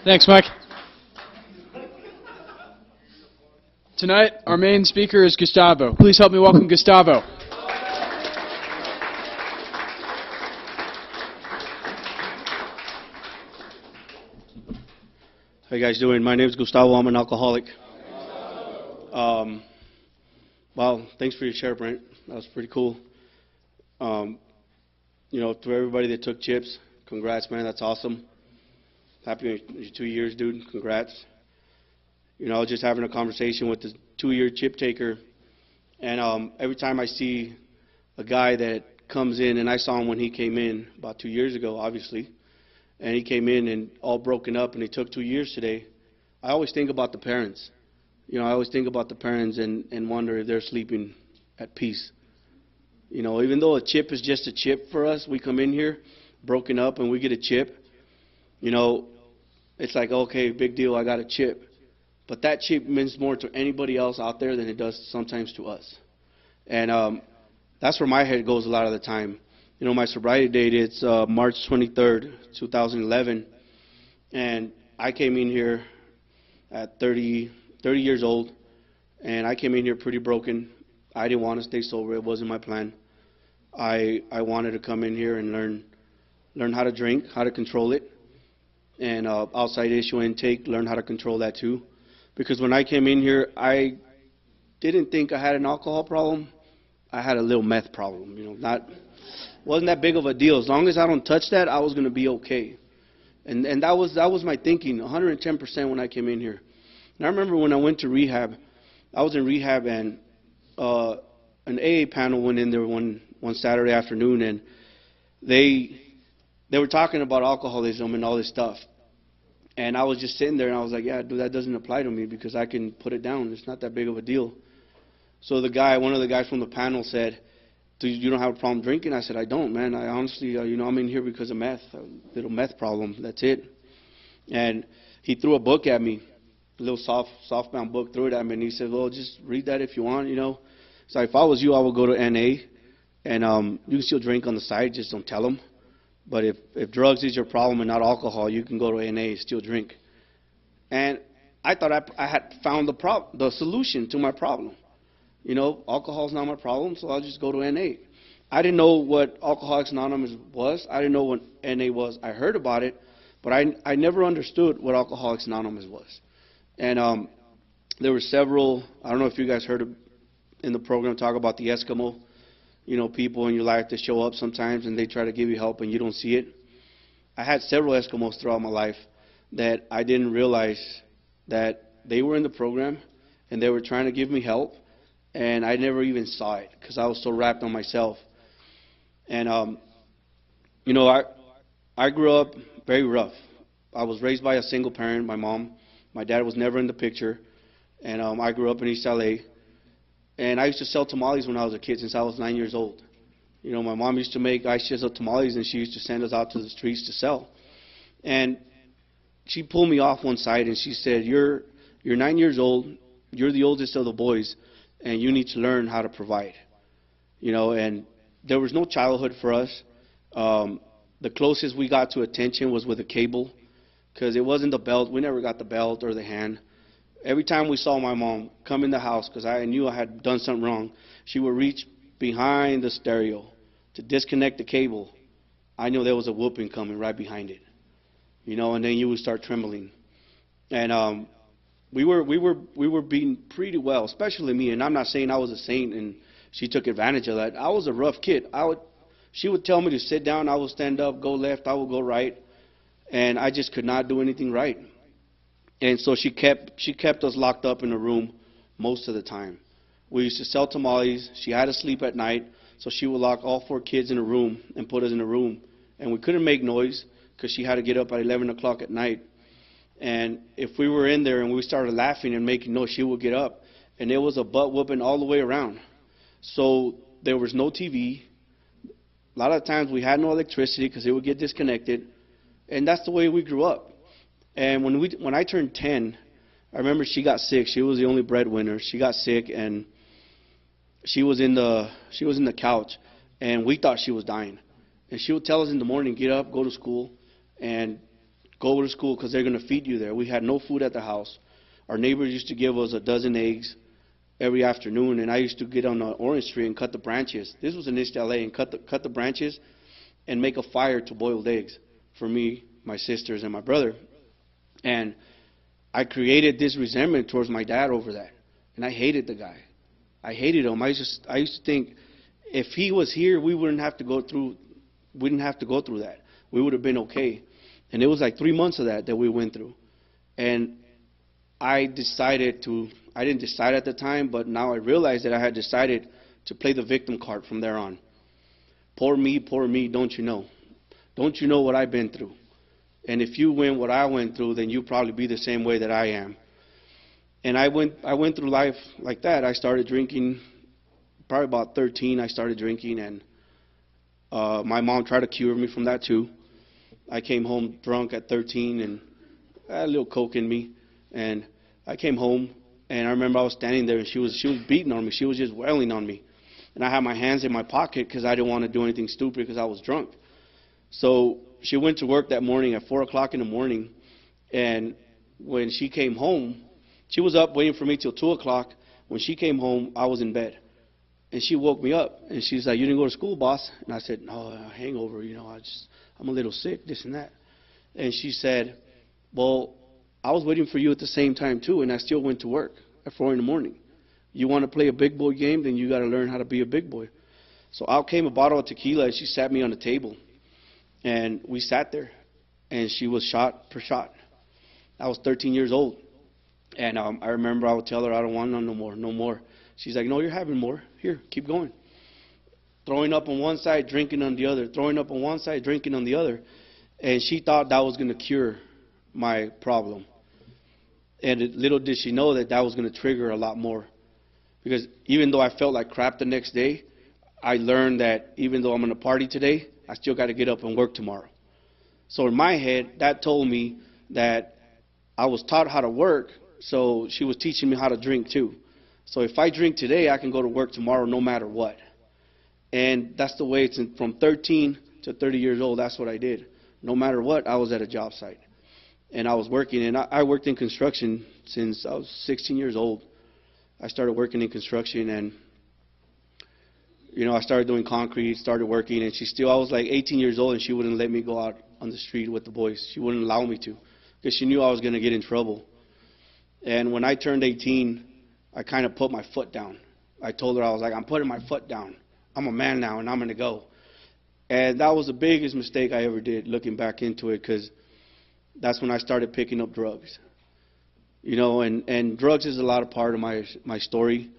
Thanks, Mike. Tonight, our main speaker is Gustavo. Please help me welcome Gustavo. How you guys doing? My name is Gustavo. I'm an alcoholic. Well, thanks for your share, Brent. That was pretty cool. To everybody that took chips, congrats, man. That's awesome. Happy 2 years, dude. Congrats. I was just having a conversation with the 2-year chip taker, and every time I see a guy that comes in, and I saw him when he came in about 2 years ago, obviously, and he came in and all broken up, and he took 2 years today, I always think about the parents. I always think about the parents and wonder if they're sleeping at peace. Even though a chip is just a chip for us, we come in here broken up and we get a chip. It's like, okay, big deal, I got a chip. But that chip means more to anybody else out there than it does sometimes to us. And that's where my head goes a lot of the time. My sobriety date is March 23rd, 2011. And I came in here at 30 years old. And I came in here pretty broken. I didn't want to stay sober. It wasn't my plan. I wanted to come in here and learn how to drink, how to control it. And outside issue intake, learn how to control that too. Because when I came in here, I didn't think I had an alcohol problem. I had a little meth problem. Wasn't that big of a deal. As long as I don't touch that, I was going to be okay. And that was my thinking, 110% when I came in here. And I remember when I went to rehab, I was in rehab, and an AA panel went in there one Saturday afternoon, and they were talking about alcoholism and all this stuff. And I was just sitting there, and I was like, yeah, dude, that doesn't apply to me because I can put it down. It's not that big of a deal. So one of the guys from the panel said, you don't have a problem drinking? I said, I don't, man. I honestly, I'm in here because of meth, a little meth problem. That's it. And he threw a book at me, a little softbound book, threw it at me, and he said, well, just read that if you want, So if I was you, I would go to NA, and you can still drink on the side, just don't tell them. But if drugs is your problem and not alcohol, you can go to NA and still drink. And I thought I had found the solution to my problem. Alcohol's not my problem, so I'll just go to NA. I didn't know what Alcoholics Anonymous was. I didn't know what NA was. I heard about it, but I never understood what Alcoholics Anonymous was. And there were several, I don't know if you guys heard in the program talk about the Eskimo, people in your life that show up sometimes and they try to give you help and you don't see it. I had several Eskimos throughout my life that I didn't realize that they were in the program and they were trying to give me help, and I never even saw it because I was so wrapped on myself. And, I grew up very rough. I was raised by a single parent, my mom. My dad was never in the picture, and I grew up in East LA. And I used to sell tamales when I was a kid since I was 9 years old. My mom used to make ice chisel tamales, and she used to send us out to the streets to sell. And she pulled me off one side, and she said, you're 9 years old, you're the oldest of the boys, and you need to learn how to provide. And there was no childhood for us. The closest we got to attention was with a cable, because it wasn't the belt. We never got the belt or the hand. Every time we saw my mom come in the house, because I knew I had done something wrong, she would reach behind the stereo to disconnect the cable. I knew there was a whooping coming right behind it, and then you would start trembling. And we were beaten pretty well, especially me. And I'm not saying I was a saint and she took advantage of that. I was a rough kid. She would tell me to sit down. I would stand up, go left, I would go right, and I just could not do anything right. And so she kept us locked up in a room most of the time. We used to sell tamales. She had to sleep at night, so she would lock all 4 kids in a room and put us in a room. And we couldn't make noise because she had to get up at 11 o'clock at night. And if we were in there and we started laughing and making noise, she would get up. And there was a butt whooping all the way around. So there was no TV. A lot of times we had no electricity because it would get disconnected. And that's the way we grew up. And when I turned 10, I remember she got sick. She was the only breadwinner. She got sick, and she was in the couch, and we thought she was dying. And she would tell us in the morning, get up, go to school, and go to school because they're going to feed you there. We had no food at the house. Our neighbors used to give us a dozen eggs every afternoon, and I used to get on the orange tree and cut the branches. This was in East LA, and cut the branches and make a fire to boiled eggs for me, my sisters, and my brother. And I created this resentment towards my dad over that, and I hated the guy. I hated him. I used to think if he was here, we wouldn't have to go through that. We would have been okay. And it was like 3 months of that we went through. And I didn't decide at the time, but now I realize that I had decided to play the victim card from there on. Poor me, don't you know? Don't you know what I've been through? And if you went what I went through, then you'll probably be the same way that I am. And I went through life like that. I started drinking, probably about 13, I started drinking, and my mom tried to cure me from that too. I came home drunk at 13, and I had a little coke in me. And I came home, and I remember I was standing there, and she was beating on me. She was just wailing on me. And I had my hands in my pocket because I didn't want to do anything stupid because I was drunk. So she went to work that morning at 4 o'clock in the morning, and when she came home, she was up waiting for me till 2 o'clock. When she came home, I was in bed. And she woke me up, and she's like, "You didn't go to school, boss?" And I said, "No, a hangover, I'm a little sick, this and that." And she said, "Well, I was waiting for you at the same time too, and I still went to work at 4 in the morning. You want to play a big boy game, then you got to learn how to be a big boy." So out came a bottle of tequila, and she sat me on the table. And we sat there, and she was shot per shot. I was 13 years old. And I remember I would tell her, "I don't want none no more. She's like, "No, you're having more. Here, keep going." Throwing up on one side, drinking on the other. Throwing up on one side, drinking on the other. And she thought that was going to cure my problem. And little did she know that was going to trigger a lot more. Because even though I felt like crap the next day, I learned that even though I'm going to party today, I still got to get up and work tomorrow. So in my head, that told me that I was taught how to work, so she was teaching me how to drink too. So if I drink today, I can go to work tomorrow no matter what. And that's the way from 13 to 30 years old, that's what I did. No matter what, I was at a job site. And I was working, and I worked in construction since I was 16 years old. I started working in construction, and I started doing concrete, started working, and I was like 18 years old, and she wouldn't let me go out on the street with the boys. She wouldn't allow me to, because she knew I was going to get in trouble. And when I turned 18, I kind of put my foot down. I told her, I was like, "I'm putting my foot down. I'm a man now, and I'm going to go." And that was the biggest mistake I ever did, looking back into it, because that's when I started picking up drugs. And drugs is a lot of part of my story,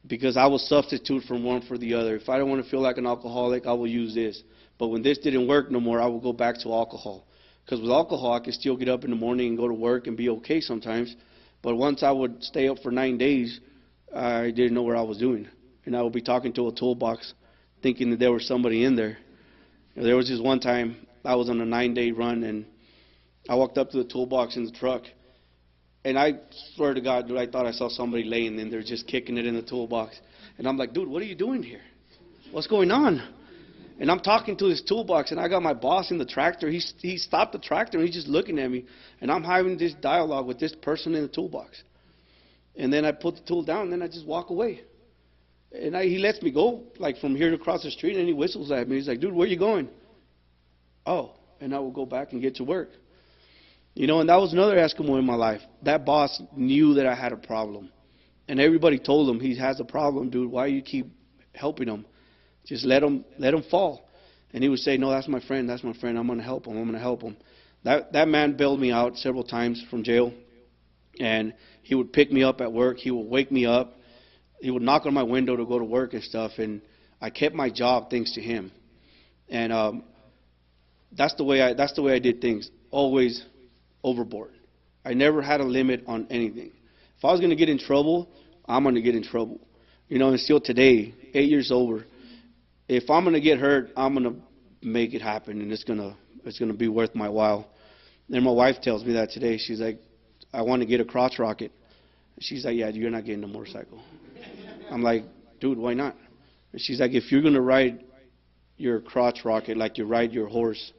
because I will substitute from one for the other. If I don't want to feel like an alcoholic, I will use this. But when this didn't work no more, I will go back to alcohol. Because with alcohol, I could still get up in the morning and go to work and be okay sometimes. But once I would stay up for 9 days, I didn't know what I was doing. And I would be talking to a toolbox, thinking that there was somebody in there. There was this one time, I was on a 9-day run, and I walked up to the toolbox in the truck. And I swear to God, dude, I thought I saw somebody laying in there just kicking it in the toolbox. And I'm like, "Dude, what are you doing here? What's going on?" And I'm talking to this toolbox, and I got my boss in the tractor. He stopped the tractor, and he's just looking at me. And I'm having this dialogue with this person in the toolbox. And then I put the tool down, and then I just walk away. And he lets me go, like from here to across the street, and he whistles at me. He's like, "Dude, where you going?" "Oh." And I will go back and get to work. And that was another Eskimo in my life. That boss knew that I had a problem. And everybody told him, "He has a problem, dude. Why you keep helping him? Just let him fall." And he would say, "No, that's my friend. That's my friend. I'm going to help him. I'm going to help him." That man bailed me out several times from jail. And he would pick me up at work. He would wake me up. He would knock on my window to go to work and stuff. And I kept my job thanks to him. And that's the way I did things. Always overboard. I never had a limit on anything. If I was going to get in trouble, I'm going to get in trouble. And still today, 8 years over, if I'm going to get hurt, I'm going to make it happen, and it's going to be worth my while. And my wife tells me that today. She's like, "I want to get a crotch rocket." She's like, "Yeah, you're not getting a motorcycle." I'm like, "Dude, why not?" And she's like, "If you're going to ride your crotch rocket like you ride your horse,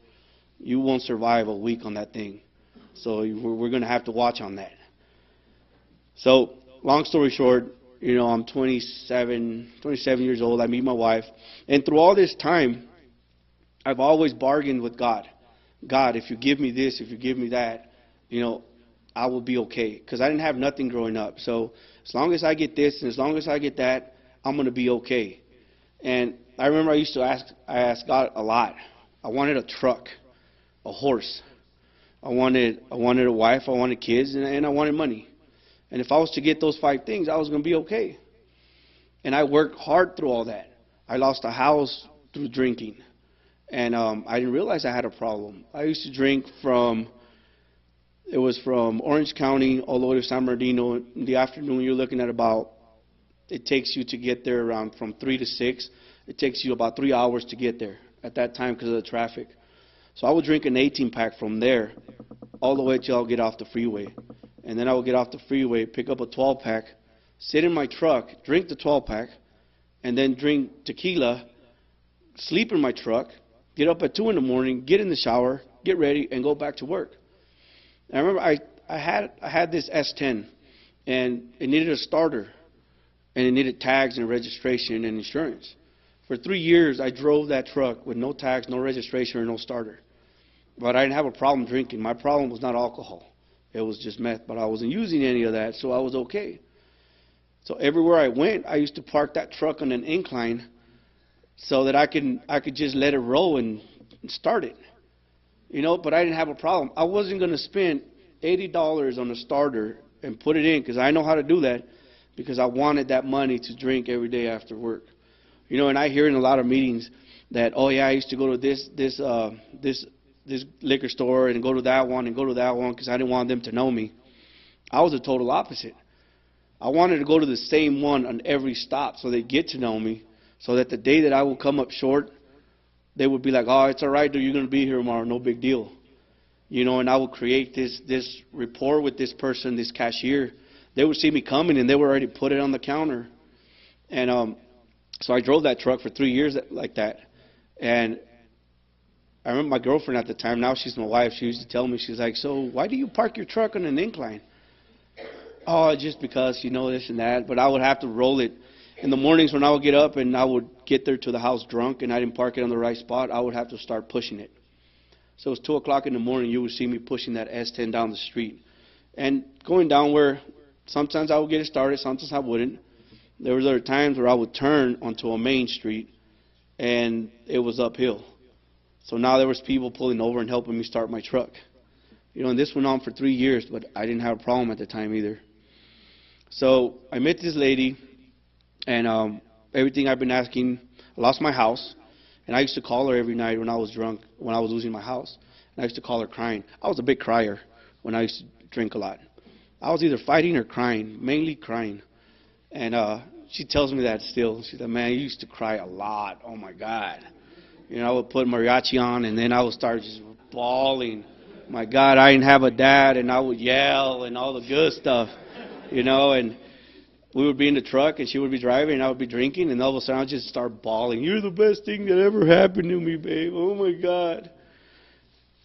you won't survive a week on that thing. So we're going to have to watch on that. So long story short, I'm 27 years old. I meet my wife. And through all this time, I've always bargained with God. God, if you give me this, if you give me that, I will be okay. Because I didn't have nothing growing up. So as long as I get this and as long as I get that, I'm going to be okay. And I remember I asked God a lot. I wanted a truck, a horse. I wanted a wife, I wanted kids, and I wanted money. And if I was to get those 5 things, I was going to be okay. And I worked hard through all that. I lost a house through drinking. And I didn't realize I had a problem. I used to drink from Orange County all the way to San Bernardino. In the afternoon, you're looking at it takes you to get there around from 3 to 6. It takes you about 3 hours to get there at that time because of the traffic. So I would drink an 18-pack from there all the way till I'll get off the freeway. And then I would get off the freeway, pick up a 12-pack, sit in my truck, drink the 12-pack, and then drink tequila, sleep in my truck, get up at 2 in the morning, get in the shower, get ready, and go back to work. And I remember I had this S10, and it needed a starter, and it needed tags and registration and insurance. For 3 years, I drove that truck with no tags, no registration, or no starter. But I didn't have a problem drinking. My problem was not alcohol. It was just meth. But I wasn't using any of that, so I was okay. So everywhere I went, I used to park that truck on an incline so that I could just let it roll and start it. But I didn't have a problem. I wasn't going to spend $80 on a starter and put it in because I know how to do that because I wanted that money to drink every day after work. And I hear in a lot of meetings that, oh yeah, I used to go to this liquor store and go to that one because I didn't want them to know me. I was the total opposite. I wanted to go to the same one on every stop so they'd get to know me, so that the day that I would come up short, they would be like, oh, it's all right, dude, you're going to be here tomorrow, no big deal. And I would create this rapport with this person, this cashier. They would see me coming and they would already put it on the counter. And so I drove that truck for 3 years like that. And I remember my girlfriend at the time, now she's my wife, she used to tell me, she's like, so why do you park your truck on an incline? Oh, just because, this and that. But I would have to roll it. In the mornings when I would get up and I would get there to the house drunk and I didn't park it on the right spot, I would have to start pushing it. So it was 2 o'clock in the morning, you would see me pushing that S10 down the street. And going down where sometimes I would get it started, sometimes I wouldn't. There was other times where I would turn onto a main street and it was uphill. So now there was people pulling over and helping me start my truck. And this went on for 3 years, but I didn't have a problem at the time either. So I met this lady, and everything I've been asking, I lost my house, and I used to call her every night when I was drunk, when I was losing my house. And I used to call her crying. I was a big crier when I used to drink a lot. I was either fighting or crying, mainly crying. And she tells me that still. She said, man, you used to cry a lot. Oh, my God. I would put mariachi on, and then I would start just bawling. My God, I didn't have a dad, and I would yell and all the good stuff, and we would be in the truck, and she would be driving, and I would be drinking, and all of a sudden I would just start bawling. You're the best thing that ever happened to me, babe. Oh, my God.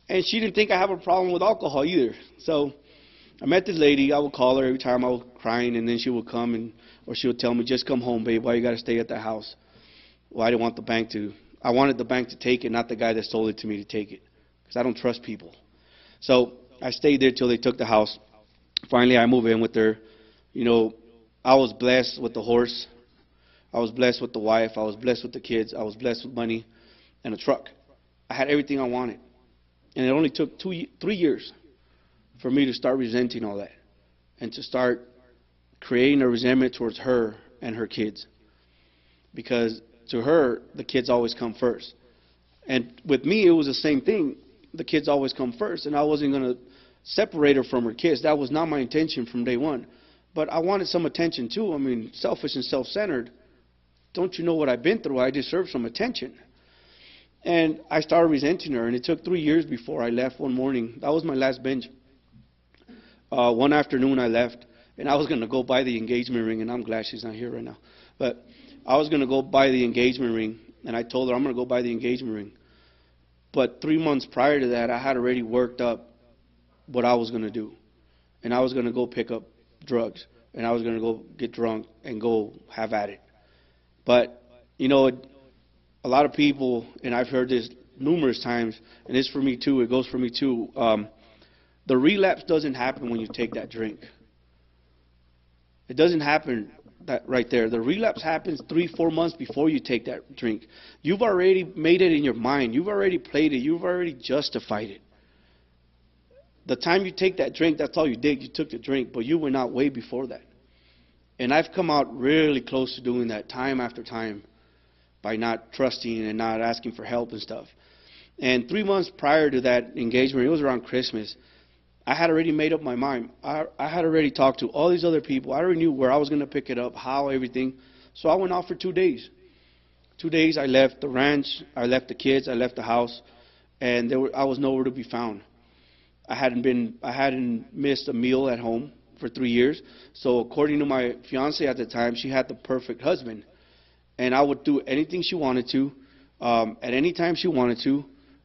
And she didn't think I have a problem with alcohol either. So I met this lady. I would call her every time I was crying, and then she would come, or she would tell me, just come home, babe. Why you got to stay at the house? Well, I didn't want the bank to. I wanted the bank to take it, not the guy that sold it to me to take it, because I don't trust people. So I stayed there till they took the house. Finally, I moved in with her. I was blessed with the horse. I was blessed with the wife. I was blessed with the kids. I was blessed with money and a truck. I had everything I wanted. And it only took 3 years for me to start resenting all that and to start creating a resentment towards her and her kids. Because to her, the kids always come first. And with me, it was the same thing. The kids always come first. And I wasn't going to separate her from her kids. That was not my intention from day one. But I wanted some attention too. I mean, selfish and self-centered. Don't you know what I've been through? I deserve some attention. And I started resenting her. And it took 3 years before I left one morning. That was my last binge. One afternoon I left. And I was going to go buy the engagement ring. And I'm glad she's not here right now. But I was going to go buy the engagement ring. And I told her, I'm going to go buy the engagement ring. But 3 months prior to that, I had already worked up what I was going to do. And I was going to go pick up drugs. And I was going to go get drunk and go have at it. But, you know, a lot of people, and I've heard this numerous times, and it's for me too, it goes for me too, the relapse doesn't happen when you take that drink. It doesn't happen that right there. The relapse happens 3-4 months before you take that drink. You've already made it in your mind. You've already played it. You've already justified it. The time you take that drink, that's all you did. You took the drink, but you went out way before that. And I've come out really close to doing that time after time by not trusting and not asking for help and stuff. And 3 months prior to that engagement, it was around Christmas, I had already made up my mind. I had already talked to all these other people. I already knew where I was going to pick it up, how, everything. So I went off for 2 days. 2 days I left the ranch, I left the kids, I left the house, and I was nowhere to be found. I hadn't missed a meal at home for 3 years. So according to my fiance at the time, she had the perfect husband. And I would do anything she wanted to, at any time she wanted to.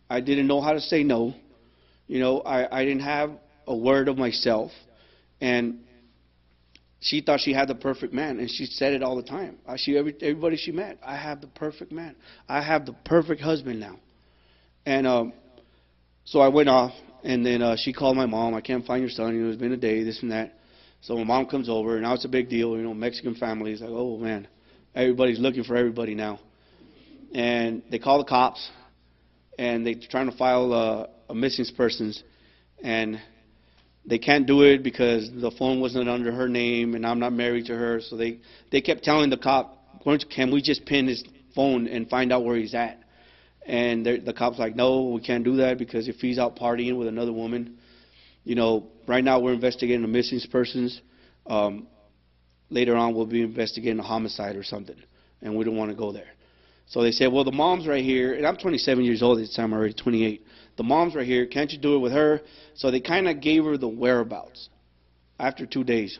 I didn't know how to say no. You know, I didn't have a word of myself. And she thought she had the perfect man, and she said it all the time. Everybody she met, I have the perfect man. I have the perfect husband now. And so I went off, and then she called my mom. I can't find your son. You know, it's been a day, this and that. So my mom comes over, and now it's a big deal. You know, Mexican families, like, oh, man, everybody's looking for everybody now. And they call the cops, and they're trying to file a missing persons, and they can't do it because the phone wasn't under her name, and I'm not married to her. So they kept telling the cop, can we just pin his phone and find out where he's at? And the cop's like, no, we can't do that because if he's out partying with another woman, you know, right now we're investigating a missing persons. Later on we'll be investigating a homicide or something, and we don't want to go there. So they said, well, the mom's right here, and I'm 27 years old at the time, already 28. The mom's right here. Can't you do it with her? So they kind of gave her the whereabouts after 2 days.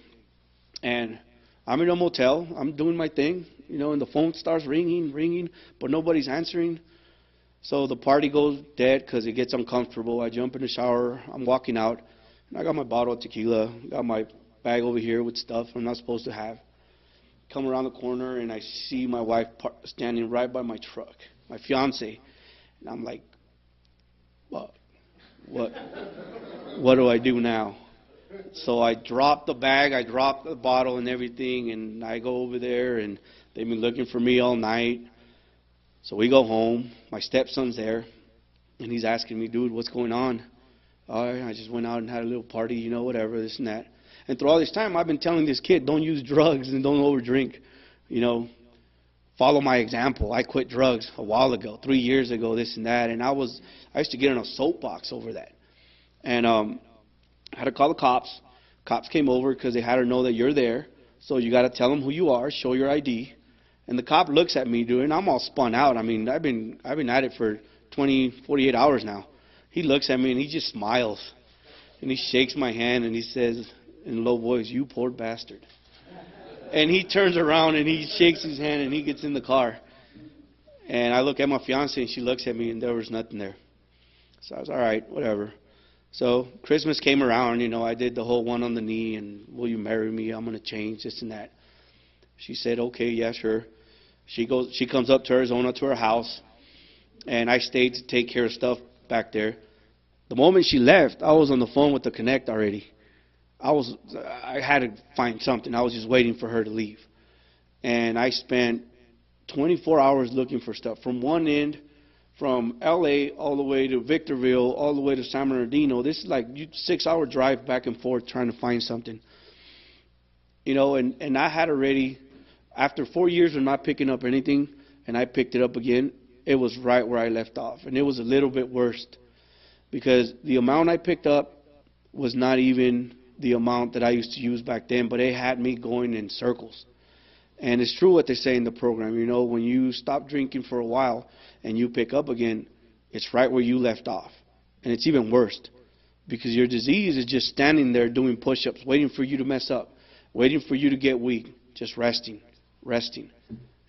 And I'm in a motel. I'm doing my thing, you know, and the phone starts ringing, but nobody's answering. So the party goes dead because it gets uncomfortable. I jump in the shower. I'm walking out, and I got my bottle of tequila. Got my bag over here with stuff I'm not supposed to have. Come around the corner, and I see my wife standing right by my truck, my fiance. And I'm like, what do I do now? So I drop the bag, I drop the bottle and everything, and I go over there, and they've been looking for me all night. So we go home. My stepson's there, and he's asking me, dude, what's going on? I just went out and had a little party, you know, whatever, this and that. And through all this time, I've been telling this kid, don't use drugs and don't overdrink. You know, follow my example. I quit drugs a while ago, 3 years ago, this and that. And I used to get in a soapbox over that. And I had to call the cops. Cops came over because they had to know that you're there. So you got to tell them who you are, show your ID. And the cop looks at me, dude, and I'm all spun out. I mean, I've been at it for 48 hours now. He looks at me and he just smiles. And he shakes my hand and he says in low voice, you poor bastard. And he turns around and he shakes his hand and he gets in the car. And I look at my fiance and she looks at me and there was nothing there. So I was, all right, whatever. So Christmas came around, you know, I did the whole one on the knee and will you marry me? I'm going to change this and that. She said, okay, yeah, sure. She comes up to Arizona to her house, and I stayed to take care of stuff back there. The moment she left, I was on the phone with the Connect already. I had to find something. I was just waiting for her to leave. And I spent 24 hours looking for stuff from one end, from L.A. all the way to Victorville, all the way to San Bernardino. This is like a 6-hour drive back and forth trying to find something. You know, and I had already, after 4 years of not picking up anything, and I picked it up again, it was right where I left off. And it was a little bit worse because the amount I picked up was not even the amount that I used to use back then, but it had me going in circles. And it's true what they say in the program. You know, when you stop drinking for a while and you pick up again, it's right where you left off. And it's even worse because your disease is just standing there doing push-ups, waiting for you to mess up, waiting for you to get weak, just resting.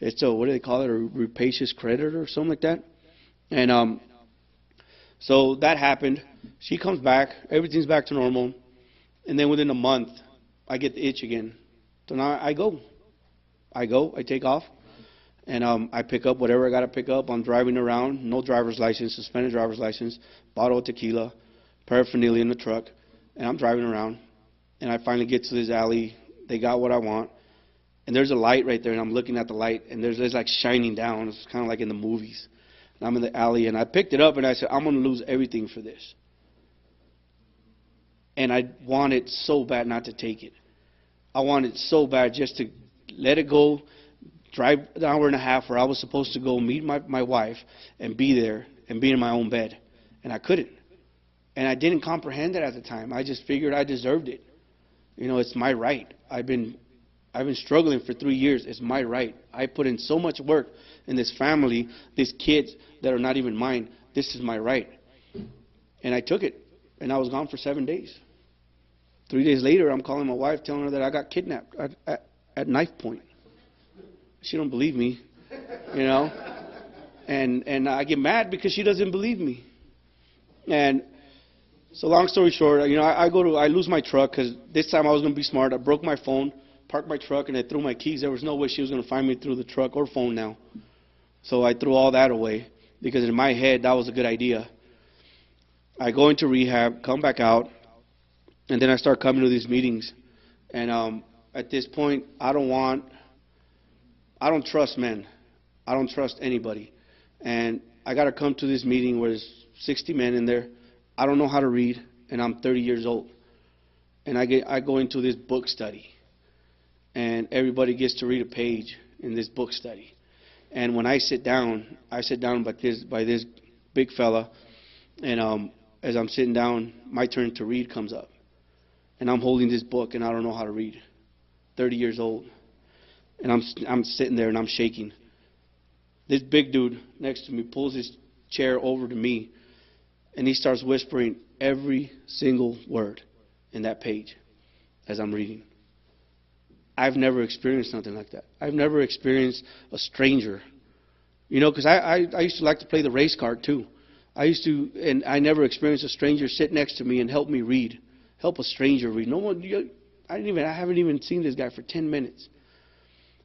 It's a, what do they call it, a rapacious creditor or something like that. And So that happened. She comes back. Everything's back to normal. And then within a month, I get the itch again. So now I go. I take off. And I pick up whatever I got to pick up. I'm driving around. No driver's license, suspended driver's license, bottle of tequila, paraphernalia in the truck. And I'm driving around. And I finally get to this alley. They got what I want. And there's a light right there. And I'm looking at the light. And there's like shining down. It's kind of like in the movies. And I'm in the alley. And I picked it up and I said, I'm going to lose everything for this. And I wanted so bad not to take it. I wanted so bad just to let it go, drive an hour and a half where I was supposed to go meet my wife and be there and be in my own bed. And I couldn't. And I didn't comprehend it at the time. I just figured I deserved it. You know, it's my right. I've been struggling for 3 years. It's my right. I put in so much work in this family, these kids that are not even mine. This is my right. And I took it. And I was gone for 7 days. 3 days later, I'm calling my wife, telling her that I got kidnapped at knife point. She don't believe me, you know. And I get mad because she doesn't believe me. And so long story short, you know, I lose my truck because this time I was going to be smart. I broke my phone, parked my truck, and I threw my keys. There was no way she was going to find me through the truck or phone now. So I threw all that away because in my head, that was a good idea. I go into rehab, come back out, and then I start coming to these meetings. And at this point, I don't trust men. I don't trust anybody. And I got to come to this meeting where there's 60 men in there. I don't know how to read, and I'm 30 years old. And I go into this book study. And everybody gets to read a page in this book study. And when I sit down by this big fella. And as I'm sitting down, my turn to read comes up. And I'm holding this book, and I don't know how to read. 30 years old. And I'm sitting there, and I'm shaking. This big dude next to me pulls his chair over to me, and he starts whispering every single word in that page as I'm reading. I've never experienced something like that. I've never experienced a stranger. You know, because I used to like to play the race card, too. And I never experienced a stranger sit next to me and help me read. Help a stranger read. No one. I haven't even seen this guy for 10 minutes.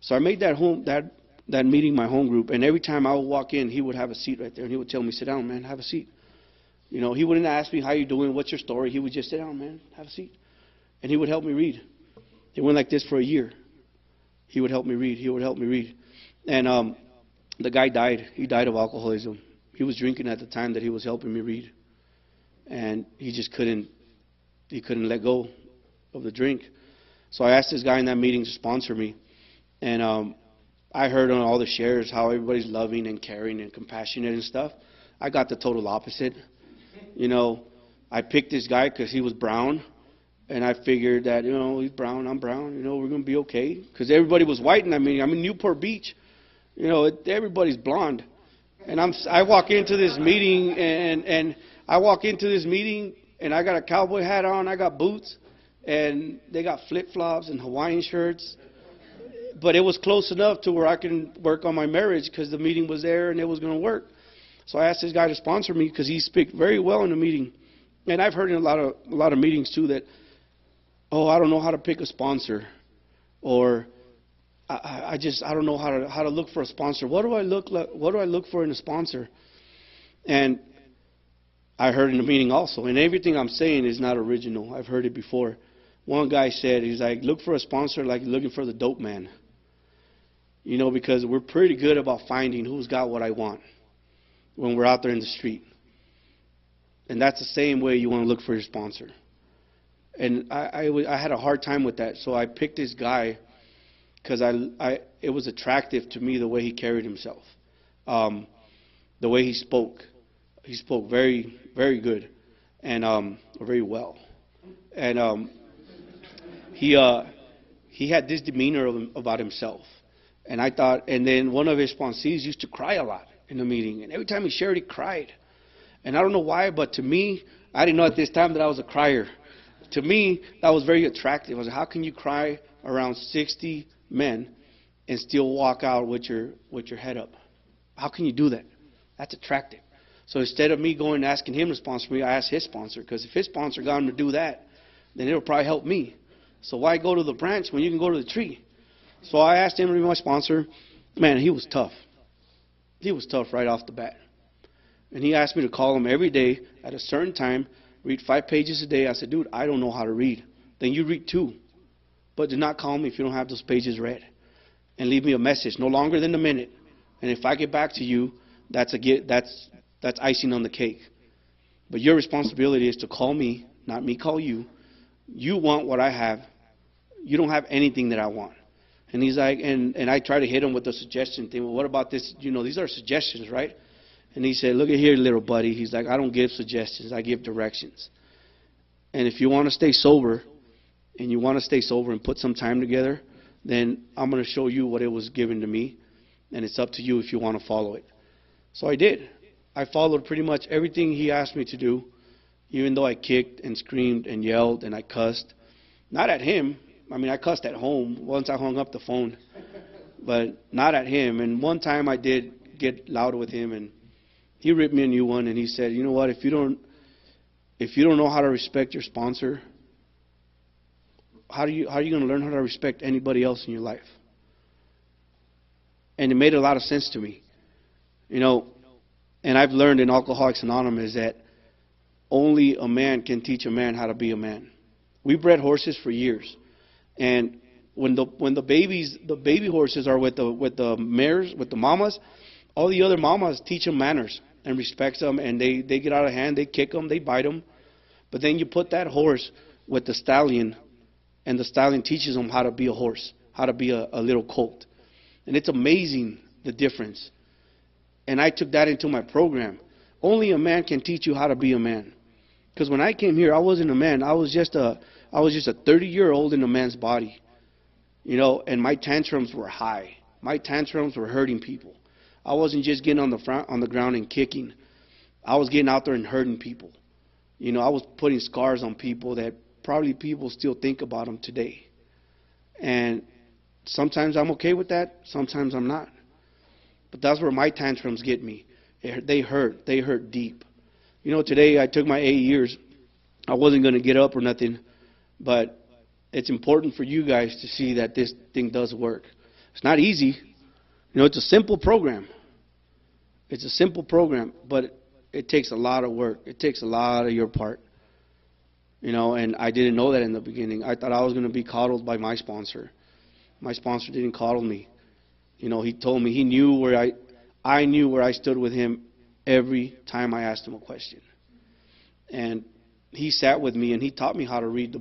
So I made that meeting my home group, and every time I would walk in, he would have a seat right there, and he would tell me, "Sit down, man. Have a seat." You know, he wouldn't ask me, "How you doing? What's your story?" He would just, "Sit down, man. Have a seat." And he would help me read. It went like this for a year. He would help me read. He would help me read. And the guy died. He died of alcoholism. He was drinking at the time that he was helping me read. And he just couldn't let go of the drink. So I asked this guy in that meeting to sponsor me. And I heard on all the shares how everybody's loving and caring and compassionate and stuff. I got the total opposite. You know, I picked this guy because he was brown. And I figured that, you know, he's brown, I'm brown, you know, we're going to be okay. Because everybody was white in that meeting. I'm in Newport Beach. You know, everybody's blonde. And I walk into this meeting, and I got a cowboy hat on, I got boots, and they got flip-flops and Hawaiian shirts. But it was close enough to where I can work on my marriage because the meeting was there and it was going to work. So I asked this guy to sponsor me because he spoke very well in the meeting. And I've heard in a lot of meetings too that, oh, I don't know how to pick a sponsor, or I don't know how to look for a sponsor. What do I look for in a sponsor? And I heard in the meeting also, and everything I'm saying is not original. I've heard it before. One guy said, he's like, look for a sponsor like you're looking for the dope man. You know, because we're pretty good about finding who's got what I want when we're out there in the street. And that's the same way you want to look for your sponsor. And I had a hard time with that, so I picked this guy because it was attractive to me the way he carried himself, the way he spoke. He spoke very, very good and very well. And he had this demeanor about himself. And I thought, and then one of his sponsees used to cry a lot in the meeting. And every time he shared, he cried. And I don't know why, but to me, I didn't know at this time that I was a crier. To me, that was very attractive. I was like, how can you cry around 60 men and still walk out with your head up? How can you do that? That's attractive. So instead of me going and asking him to sponsor me, I asked his sponsor, because if his sponsor got him to do that, then it'll probably help me. So why go to the branch when you can go to the tree? So I asked him to be my sponsor. Man, he was tough. He was tough right off the bat. And he asked me to call him every day at a certain time, read 5 pages a day. I said, dude, I don't know how to read. Then you read 2. But do not call me if you don't have those pages read. And leave me a message, no longer than a minute. And if I get back to you, that's icing on the cake. But your responsibility is to call me, not me call you. You want what I have. You don't have anything that I want. And he's like, and I try to hit him with the suggestion thing. Well, what about this? You know, these are suggestions, right? And he said, look at here, little buddy. He's like, I don't give suggestions. I give directions. And if you want to stay sober, and put some time together, then I'm going to show you what it was given to me. And it's up to you if you want to follow it. So I did. I followed pretty much everything he asked me to do, even though I kicked and screamed and yelled and I cussed. Not at him. I mean, I cussed at home once I hung up the phone, but not at him. And one time I did get loud with him, and he ripped me a new one, and he said, you know what, if you don't know how to respect your sponsor, how are you going to learn how to respect anybody else in your life? And it made a lot of sense to me. You know, and I've learned in Alcoholics Anonymous that only a man can teach a man how to be a man. We bred horses for years. And when the baby horses are with the mares, with the mamas, all the other mamas teach them manners and respect them, and they get out of hand, they kick them, they bite them. But then you put that horse with the stallion, and the stallion teaches them how to be a horse, how to be a little colt. And it's amazing the difference. And I took that into my program. Only a man can teach you how to be a man. Because when I came here, I wasn't a man. I was just a 30-year-old in a man's body. You know, and my tantrums were high. My tantrums were hurting people. I wasn't just getting on the ground and kicking. I was getting out there and hurting people. You know, I was putting scars on people that probably people still think about them today. And sometimes I'm okay with that. Sometimes I'm not. But that's where my tantrums get me. They hurt. They hurt deep. You know, today I took my 8 years. I wasn't going to get up or nothing. But it's important for you guys to see that this thing does work. It's not easy. You know, it's a simple program. It's a simple program, but it takes a lot of work. It takes a lot of your part. You know, and I didn't know that in the beginning. I thought I was going to be coddled by my sponsor. My sponsor didn't coddle me. You know, he told me, he knew where I knew where I stood with him every time I asked him a question. And he sat with me and he taught me how to read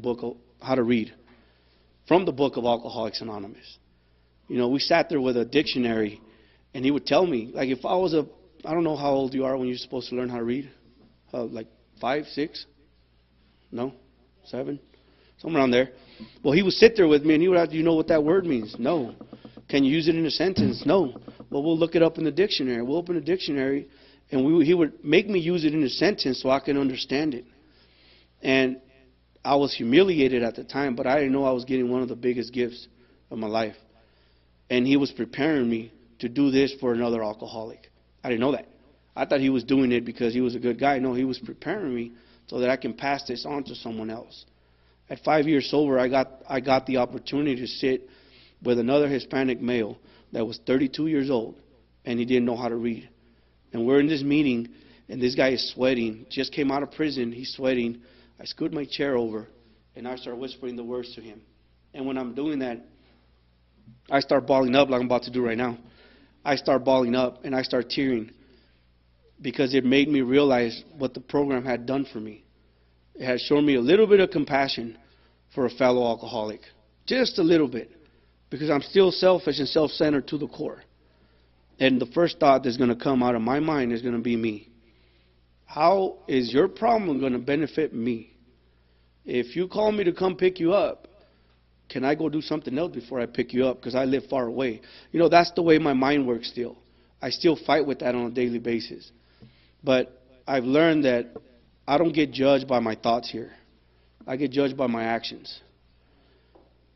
from the book of Alcoholics Anonymous. You know, we sat there with a dictionary, and he would tell me, like, if I was I don't know how old you are when you're supposed to learn how to read. Like 5, 6? No? 7? Somewhere around there. Well, he would sit there with me, and he would ask, do you know what that word means? No. Can you use it in a sentence? No. Well, we'll look it up in the dictionary. We'll open the dictionary, and he would make me use it in a sentence so I can understand it. And I was humiliated at the time, but I didn't know I was getting one of the biggest gifts of my life. And he was preparing me to do this for another alcoholic. I didn't know that. I thought he was doing it because he was a good guy. No, he was preparing me so that I can pass this on to someone else. At 5 years sober, I got the opportunity to sit with another Hispanic male that was 32 years old, and he didn't know how to read. And we're in this meeting, and this guy is sweating. Just came out of prison. He's sweating. I scoot my chair over, and I start whispering the words to him. And when I'm doing that, I start bawling up like I'm about to do right now. I start bawling up, and I start tearing because it made me realize what the program had done for me. It had shown me a little bit of compassion for a fellow alcoholic. Just a little bit. Because I'm still selfish and self-centered to the core. And the first thought that's going to come out of my mind is going to be me. How is your problem going to benefit me? If you call me to come pick you up, can I go do something else before I pick you up because I live far away? You know, that's the way my mind works still. I still fight with that on a daily basis. But I've learned that I don't get judged by my thoughts here. I get judged by my actions.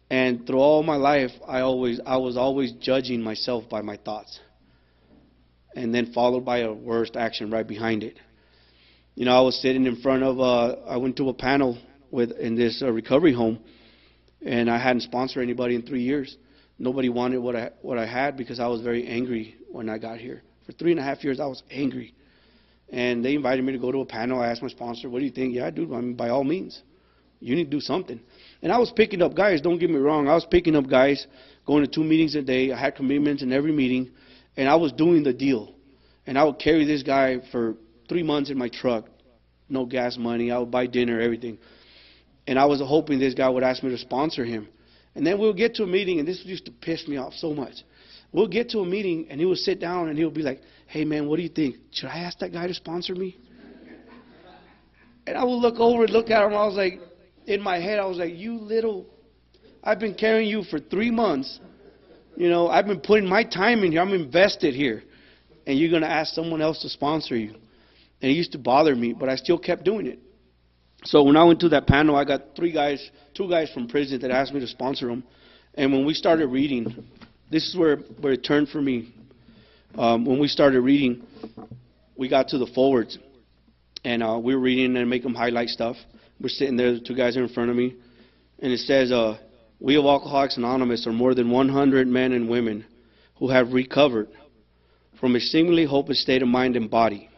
And through all my life, I was always judging myself by my thoughts. and then followed by a worst action right behind it. You know, I was sitting in front of, I went to a panel in this recovery home, and I hadn't sponsored anybody in 3 years. Nobody wanted what I had because I was very angry when I got here. For 3.5 years, I was angry. And they invited me to go to a panel. I asked my sponsor, what do you think? Yeah, dude, I mean, by all means, you need to do something. And I was picking up guys, don't get me wrong. I was picking up guys, going to 2 meetings a day. I had commitments in every meeting, and I was doing the deal. And I would carry this guy for 3 months in my truck, no gas money. I would buy dinner, everything. And I was hoping this guy would ask me to sponsor him. And then we'll get to a meeting, and this used to piss me off so much. We'll get to a meeting, and he would sit down, and he would be like, hey, man, what do you think? Should I ask that guy to sponsor me? And I would look over and look at him. I was like, in my head, I was like, you little, I've been carrying you for 3 months. You know, I've been putting my time in here. I'm invested here. And you're going to ask someone else to sponsor you. And it used to bother me, but I still kept doing it. So when I went to that panel, I got 2 guys from prison that asked me to sponsor them. And when we started reading, this is where it turned for me. When we started reading, we got to the forwards. And we were reading and make them highlight stuff. We're sitting there, the 2 guys are in front of me. And it says, we of Alcoholics Anonymous are more than 100 men and women who have recovered from a seemingly hopeless state of mind and body.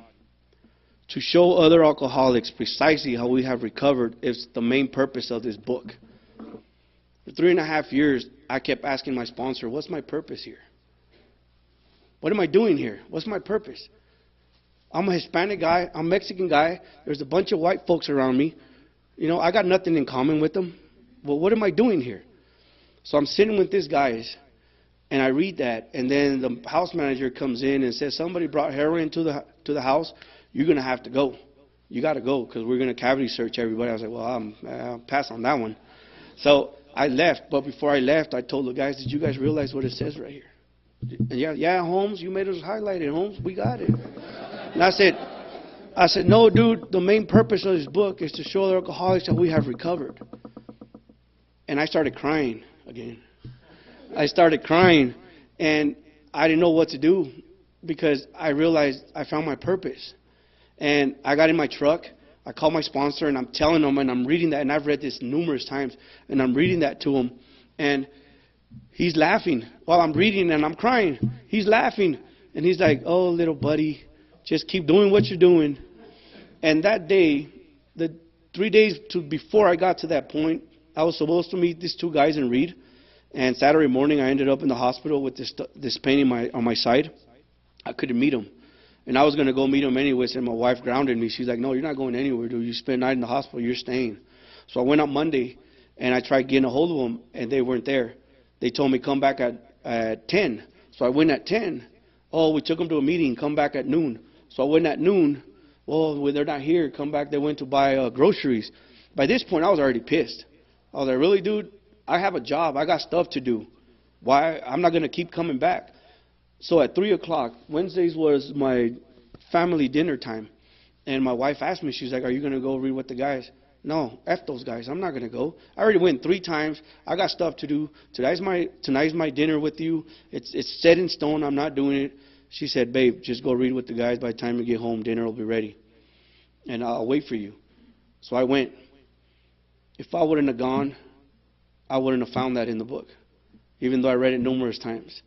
To show other alcoholics precisely how we have recovered is the main purpose of this book. For 3.5 years, I kept asking my sponsor, what's my purpose here? What am I doing here? What's my purpose? I'm a Hispanic guy. I'm a Mexican guy. There's a bunch of white folks around me. You know, I got nothing in common with them. Well, what am I doing here? So I'm sitting with these guys, and I read that, and then the house manager comes in and says, somebody brought heroin to the house. You're going to have to go. You got to go because we're going to cavity search everybody. I was like, well, I'll pass on that one. So I left, but before I left, I told the guys, did you guys realize what it says right here? And yeah, Holmes, you made us highlight it, Holmes. We got it. And I said, no, dude, the main purpose of this book is to show the alcoholics that we have recovered. And I started crying again. I started crying, and I didn't know what to do because I realized I found my purpose. And I got in my truck, I called my sponsor, and I'm telling him, and I'm reading that, and I've read this numerous times, and I'm reading that to him, and he's laughing while I'm reading, and I'm crying. He's laughing, and he's like, oh, little buddy, just keep doing what you're doing. And that day, the 3 days before I got to that point, I was supposed to meet these 2 guys and read, and Saturday morning I ended up in the hospital with this pain on my side. I couldn't meet him. And I was going to go meet him anyways, and my wife grounded me. She's like, no, you're not going anywhere, dude. You spend the night in the hospital, you're staying. So I went up Monday, and I tried getting a hold of them, and they weren't there. They told me come back at 10. So I went at 10. Oh, we took them to a meeting, come back at noon. So I went at noon. Well, they're not here. Come back. They went to buy groceries. By this point, I was already pissed. I was like, really, dude? I have a job. I got stuff to do. Why? I'm not going to keep coming back. So at 3 o'clock, Wednesdays was my family dinner time. And my wife asked me, she's like, are you going to go read with the guys? No, F those guys. I'm not going to go. I already went 3 times. I got stuff to do. Tonight's my dinner with you. It's set in stone. I'm not doing it. She said, babe, just go read with the guys. By the time you get home, dinner will be ready. And I'll wait for you. So I went. If I wouldn't have gone, I wouldn't have found that in the book, even though I read it numerous times.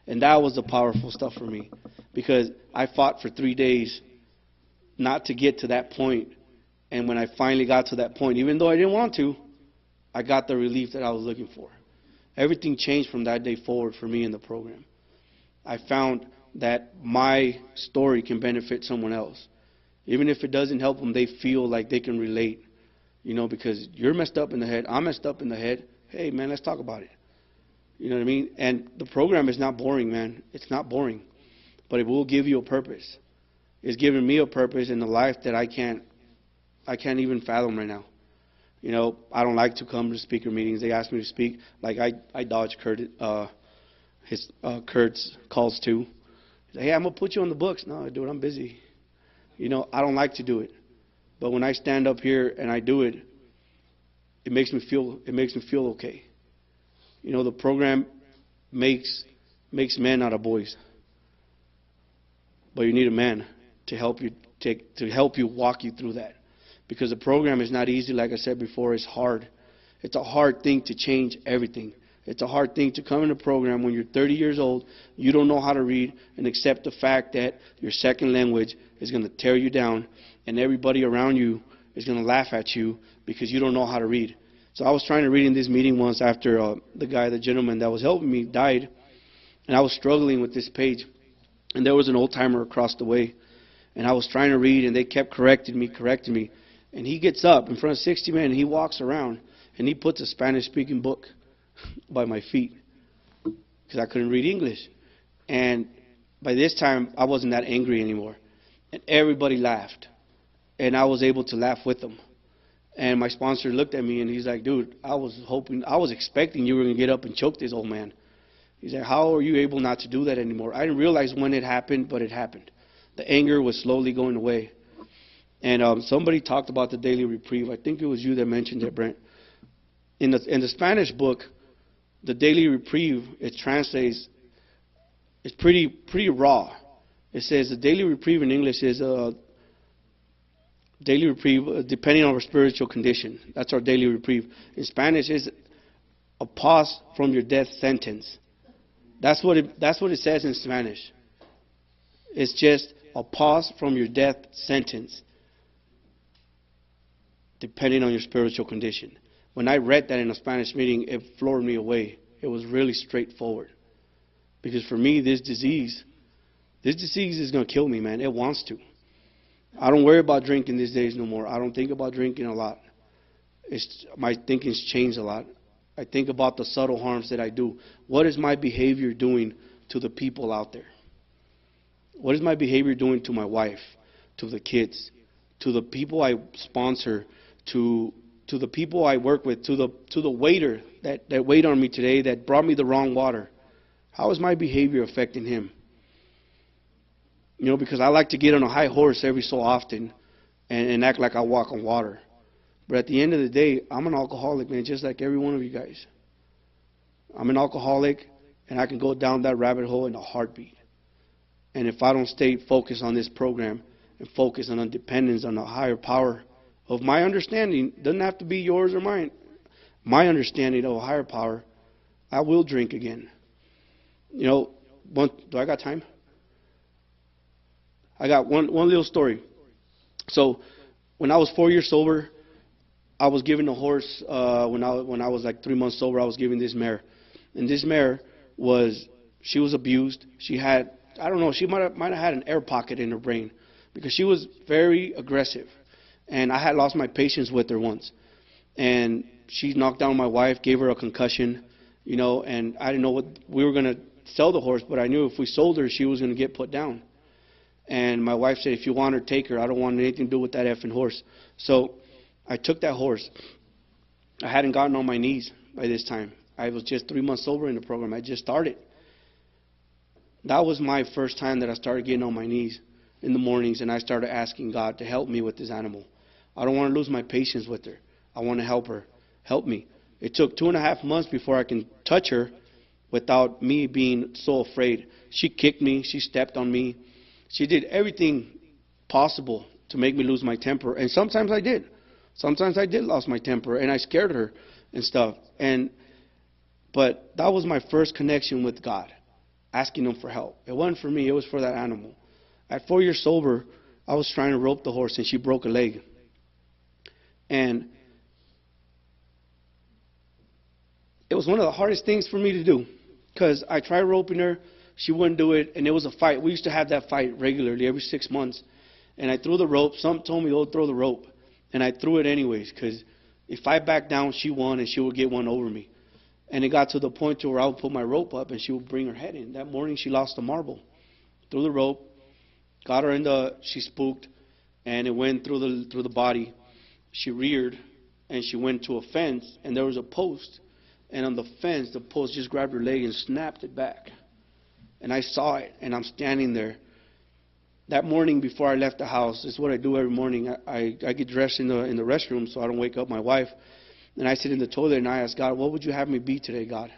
And that was the powerful stuff for me, because I fought for 3 days not to get to that point. And when I finally got to that point, even though I didn't want to, I got the relief that I was looking for. Everything changed from that day forward for me in the program. I found that my story can benefit someone else. Even if it doesn't help them, they feel like they can relate. You know, because you're messed up in the head, I'm messed up in the head. Hey, man, let's talk about it. You know what I mean? And the program is not boring, man. It's not boring. But it will give you a purpose. It's given me a purpose in the life that I can't even fathom right now. You know, I don't like to come to speaker meetings. They ask me to speak. Like, I dodge Kurt's calls too. He's like, hey, I'm going to put you on the books. No, dude, I'm busy. You know, I don't like to do it. But when I stand up here and I do it, it makes me feel okay. You know, the program makes men out of boys. but you need a man to help you walk you through that. Because the program is not easy, like I said before, it's hard. It's a hard thing to change everything. It's a hard thing to come in a program when you're 30 years old, you don't know how to read, and accept the fact that your second language is going to tear you down, and everybody around you is going to laugh at you because you don't know how to read. So I was trying to read in this meeting once after the gentleman that was helping me died, and I was struggling with this page, and there was an old-timer across the way, and I was trying to read, and they kept correcting me, and he gets up in front of 60 men, and he walks around, and he puts a Spanish-speaking book by my feet because I couldn't read English. And by this time, I wasn't that angry anymore. And everybody laughed. And I was able to laugh with them. And my sponsor looked at me, and he's like, dude, I was expecting you were going to get up and choke this old man. He's like, how are you able not to do that anymore? I didn't realize when it happened, but it happened. The anger was slowly going away. And somebody talked about the daily reprieve. I think it was you that mentioned it, Brent. In the Spanish book, the daily reprieve, it translates, it's pretty raw. It says the daily reprieve in English is daily reprieve depending on our spiritual condition. That's our daily reprieve. In Spanish, it's a pause from your death sentence. That's what it says in Spanish. It's just a pause from your death sentence, depending on your spiritual condition. When I read that in a Spanish meeting, it floored me away. It was really straightforward. Because for me, this disease is going to kill me, man. It wants to. I don't worry about drinking these days no more. I don't think about drinking a lot. My thinking's changed a lot. I think about the subtle harms that I do. What is my behavior doing to the people out there? What is my behavior doing to my wife, to the kids, to the people I sponsor, to the people I work with, to the waiter that waited on me today that brought me the wrong water? How is my behavior affecting him? You know, because I like to get on a high horse every so often and act like I walk on water. But at the end of the day, I'm an alcoholic, man, just like every one of you guys. I'm an alcoholic, and I can go down that rabbit hole in a heartbeat. And if I don't stay focused on this program and focus on dependence on a higher power of my understanding, doesn't have to be yours or mine, my understanding of a higher power, I will drink again. You know, do I got time? I got one little story. So when I was 4 years sober, I was given a horse. When I was like 3 months sober, I was given this mare. And this mare she was abused. She had, I don't know, she might have had an air pocket in her brain because she was very aggressive. And I had lost my patience with her once. And she knocked down my wife, gave her a concussion, you know, and I didn't know what we were going to sell the horse, but I knew if we sold her, she was going to get put down. And my wife said, if you want her, take her. I don't want anything to do with that effing horse. So I took that horse. I hadn't gotten on my knees by this time. I was just 3 months sober in the program. I just started. That was my first time that I started getting on my knees in the mornings, and I started asking God to help me with this animal. I don't want to lose my patience with her. I want to help her. Help me. It took 2.5 months before I can touch her without me being so afraid. She kicked me. She stepped on me. She did everything possible to make me lose my temper. And sometimes I did. Sometimes I did lose my temper, and I scared her and stuff. But that was my first connection with God, asking Him for help. It wasn't for me. It was for that animal. At 4 years sober, I was trying to rope the horse, and she broke a leg. And it was one of the hardest things for me to do because I tried roping her. She wouldn't do it, and it was a fight. We used to have that fight regularly every 6 months. And I threw the rope. Some told me, oh, throw the rope. And I threw it anyways because if I backed down, she won, and she would get one over me. And it got to the point to where I would put my rope up, and she would bring her head in. That morning, she lost a marble. Threw the rope, got her she spooked, and it went through the body. She reared, and she went to a fence, and there was a post. And on the fence, the post just grabbed her leg and snapped it back. And I saw it, and I'm standing there. That morning before I left the house, this is what I do every morning. I get dressed in the restroom so I don't wake up my wife. And I sit in the toilet and I ask God, what would you have me be today, God?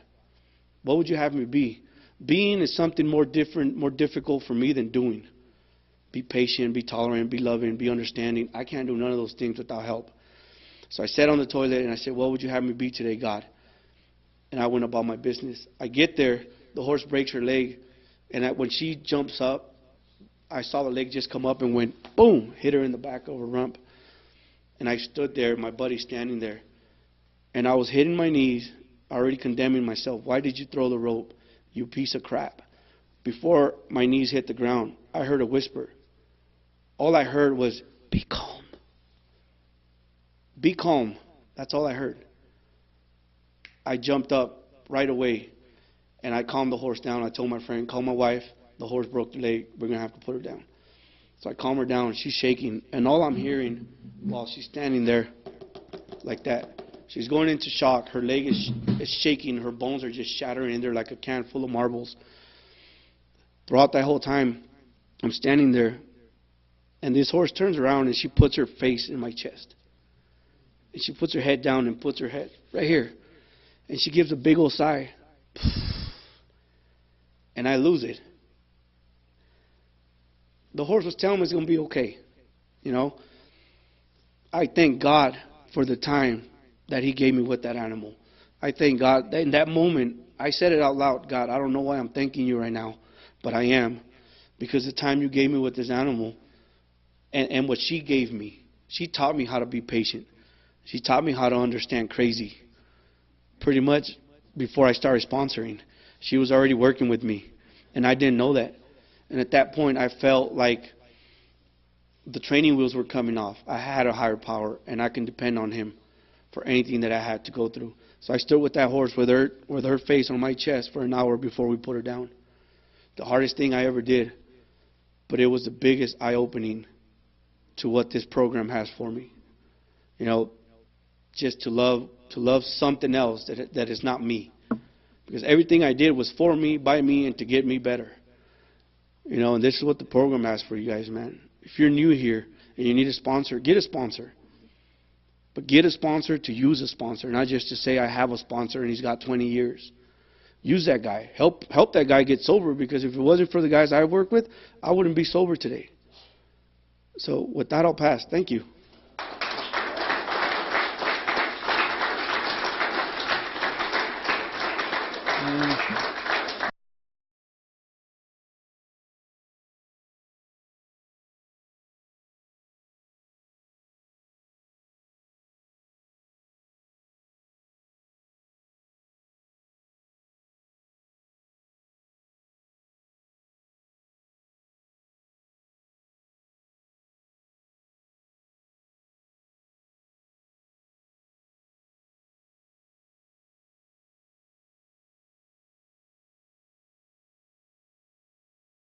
What would you have me be? Being is something more different, more difficult for me than doing. be patient, be tolerant, be loving, be understanding. I can't do none of those things without help. So I sat on the toilet and I said, what would you have me be today, God? And I went about my business. I get there, the horse breaks her leg, and when she jumps up, I saw the leg just come up and went, boom, hit her in the back of her rump. And I stood there, my buddy standing there, and I was hitting my knees, already condemning myself. Why did you throw the rope, you piece of crap? Before my knees hit the ground, I heard a whisper. All I heard was, be calm. Be calm. That's all I heard. I jumped up right away, and I calmed the horse down. I told my friend, call my wife. The horse broke the leg. We're going to have to put her down. So I calm her down. She's shaking. And all I'm hearing while she's standing there like that, she's going into shock. Her leg is shaking. Her bones are just shattering in there like a can full of marbles. Throughout that whole time, I'm standing there, and this horse turns around and she puts her face in my chest. And she puts her head down and puts her head right here. And she gives a big old sigh. And I lose it. The horse was telling me it's going to be okay. You know, I thank God for the time that He gave me with that animal. I thank God that in that moment, I said it out loud. God, I don't know why I'm thanking you right now, but I am. Because the time you gave me with this animal and what she gave me, she taught me how to be patient. She taught me how to understand crazy. Pretty much before I started sponsoring, she was already working with me, and I didn't know that. And at that point, I felt like the training wheels were coming off. I had a higher power, and I can depend on Him for anything that I had to go through. So I stood with that horse with her face on my chest for an hour before we put her down. The hardest thing I ever did, but it was the biggest eye-opening to what this program has for me. You know, just to love something else that is not me. Because everything I did was for me, by me, and to get me better. You know, and this is what the program has for you guys, man. If you're new here and you need a sponsor, get a sponsor. But get a sponsor to use a sponsor, not just to say I have a sponsor and he's got 20 years. Use that guy. Help that guy get sober, because if it wasn't for the guys I work with, I wouldn't be sober today. So with that, I'll pass. Thank you.